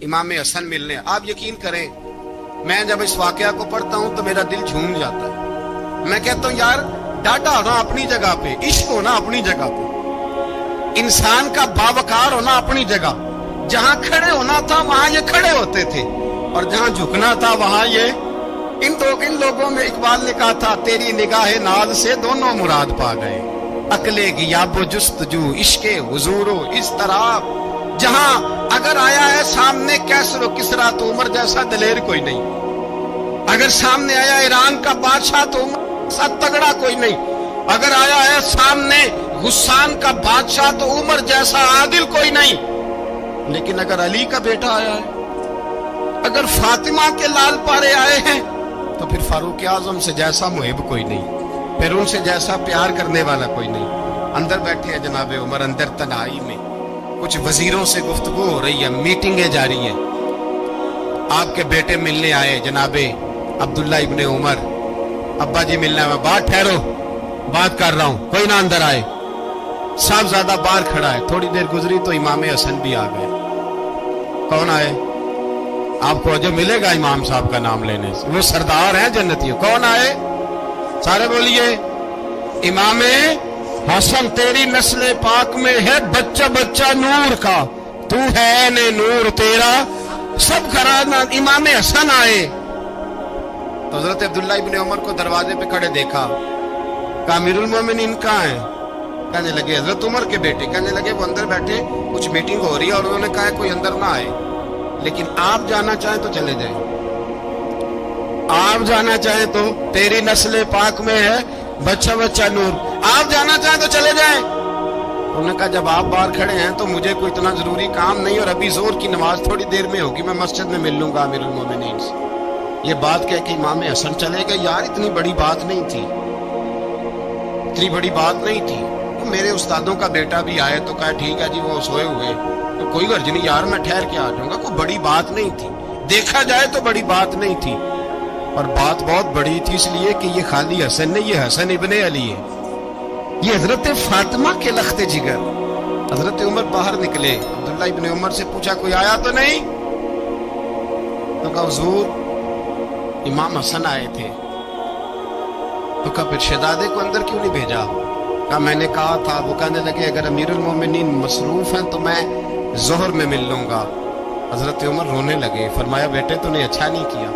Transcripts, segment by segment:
امام حسن ملنے. آپ یقین کریں میں جب اس واقعہ کو پڑھتا ہوں تو میرا دل جھوم جاتا ہے. میں کہتا ہوں یار ڈاٹا ہونا اپنی جگہ پہ, عشق ہونا اپنی جگہ پہ, انسان کا باوقار ہونا اپنی جگہ. جہاں کھڑے ہونا تھا وہاں یہ کھڑے ہوتے تھے, اور جہاں جھکنا تھا وہاں یہ. ان لوگوں میں اقبال نے کہا تھا تیری نگاہ ناز سے دونوں مراد پا گئے, عقل غیاب و جستجو عشق حضور و اضطراب. جہاں اگر آیا ہے سامنے کیسر و کسرا تو عمر جیسا دلیر کوئی نہیں, اگر سامنے آیا ایران کا بادشاہ تو عمر جیسا تگڑا کوئی نہیں, اگر آیا ہے سامنے غسان کا بادشاہ تو عمر جیسا عادل کوئی نہیں. لیکن اگر علی کا بیٹا آیا ہے, اگر فاطمہ کے لال پارے آئے ہیں, تو پھر فاروق اعظم سے جیسا محب کوئی نہیں, پھر ان سے جیسا پیار کرنے والا کوئی نہیں. اندر بیٹھے ہیں جناب عمر, اندر تنہائی میں کچھ وزیروں سے گفتگو ہو رہی ہے, میٹنگیں جاری ہیں. آپ کے بیٹے ملنے آئے جناب عبداللہ ابن عمر, ابا جی ملنا ہے. بات ٹھہرو, بات کر رہا ہوں, کوئی نہ اندر آئے. صاحبزادہ باہر کھڑا ہے. تھوڑی دیر گزری تو امام حسن بھی آ گئے. کون آئے؟ آپ کو جو ملے گا امام صاحب کا نام لینے سے, وہ سردار ہیں جنتیوں. کون آئے؟ سارے بولیے. امام حسن تیری نسل پاک میں ہے بچہ بچہ نور کا, تو ہے نے نور تیرا سب گھرانہ. امام حسن آئے تو حضرت عبداللہ ابن عمر کو دروازے پہ کھڑے دیکھا. کہا امیر المومنین کہاں ہیں؟ کہنے لگے حضرت عمر کے بیٹے. کہنے لگے وہ اندر بیٹھے, کچھ میٹنگ ہو رہی ہے, اور انہوں نے کہا کوئی اندر نہ آئے, لیکن آپ جانا چاہیں تو چلے جائیں. آپ جانا چاہیں تو تیری نسل پاک میں ہے بچہ بچہ نور, آپ جانا چاہیں تو چلے جائیں. انہوں نے کہا جب آپ باہر کھڑے ہیں تو مجھے کوئی اتنا ضروری کام نہیں, اور ابھی زور کی نماز تھوڑی دیر میں ہوگی, میں مسجد میں مل لوں گا امیر المومنین سے. یہ بات کہہ کہ امام حسن چلے گئے. یار اتنی بڑی بات نہیں تھی, اتنی بڑی بات نہیں تھی. میرے استادوں کا بیٹا بھی آئے تو کہا ٹھیک ہے جی وہ سوئے ہوئے, تو کوئی غرض نہیں یار, میں ٹھہر کے آ جاؤں گا. کوئی بڑی بات نہیں تھی, دیکھا جائے تو بڑی بات نہیں تھی, اور بات بہت بڑی تھی اس لیے کہ یہ خالی حسن نہیں, یہ حسن ابن علی ہے, یہ حضرت فاطمہ کے لخت جگر. حضرت عمر باہر نکلے, عبداللہ ابن عمر سے پوچھا کوئی آیا تو نہیں؟ تو کہا حضور امام حسن آئے تھے. تو کہا پھر شہزادے کو اندر کیوں نہیں بھیجا؟ کہا میں نے کہا تھا. وہ کہنے لگے اگر امیر المومنین مصروف ہیں تو میں ظہر میں مل لوں گا. حضرت عمر رونے لگے, فرمایا بیٹے تو نے اچھا نہیں کیا.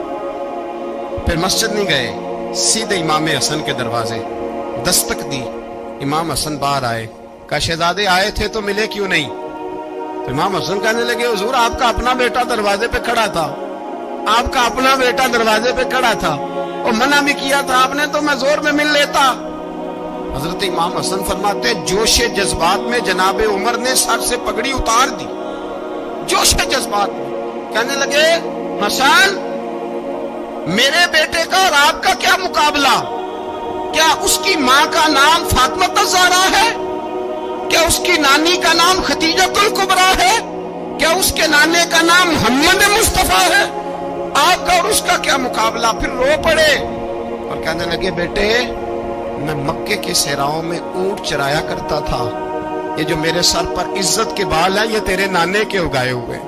پھر مسجد نہیں گئے, سیدھے امام حسن کے دروازے دستک دی. امام حسن باہر آئے, کہا شہزادے آئے تھے تو ملے کیوں نہیں؟ تو امام حسن کہنے لگے حضور آپ کا اپنا بیٹا دروازے پہ کھڑا تھا, آپ کا اپنا بیٹا دروازے پہ کھڑا تھا, اور منع بھی کیا تھا آپ نے, تو میں زور میں مل لیتا. حضرت امام حسن فرماتے جوش جذبات میں جناب عمر نے سر سے پگڑی اتار دی, جوش جذبات میں. کہنے لگے حسن میرے بیٹے کا اور آپ کا کیا مقابلہ؟ کیا اس کی ماں کا نام فاطمہ الزہرا ہے؟ کیا اس کی نانی کا نام خدیجۃ الکبریٰ ہے؟ کیا اس کے نانے کا نام محمد مصطفیٰ ہے؟ آپ کا اور اس کا کیا مقابلہ؟ پھر رو پڑے اور کہنے لگے بیٹے میں مکے کے صحراؤں میں اونٹ چرایا کرتا تھا, یہ جو میرے سر پر عزت کے بال ہیں یہ تیرے نانے کے اگائے ہوئے.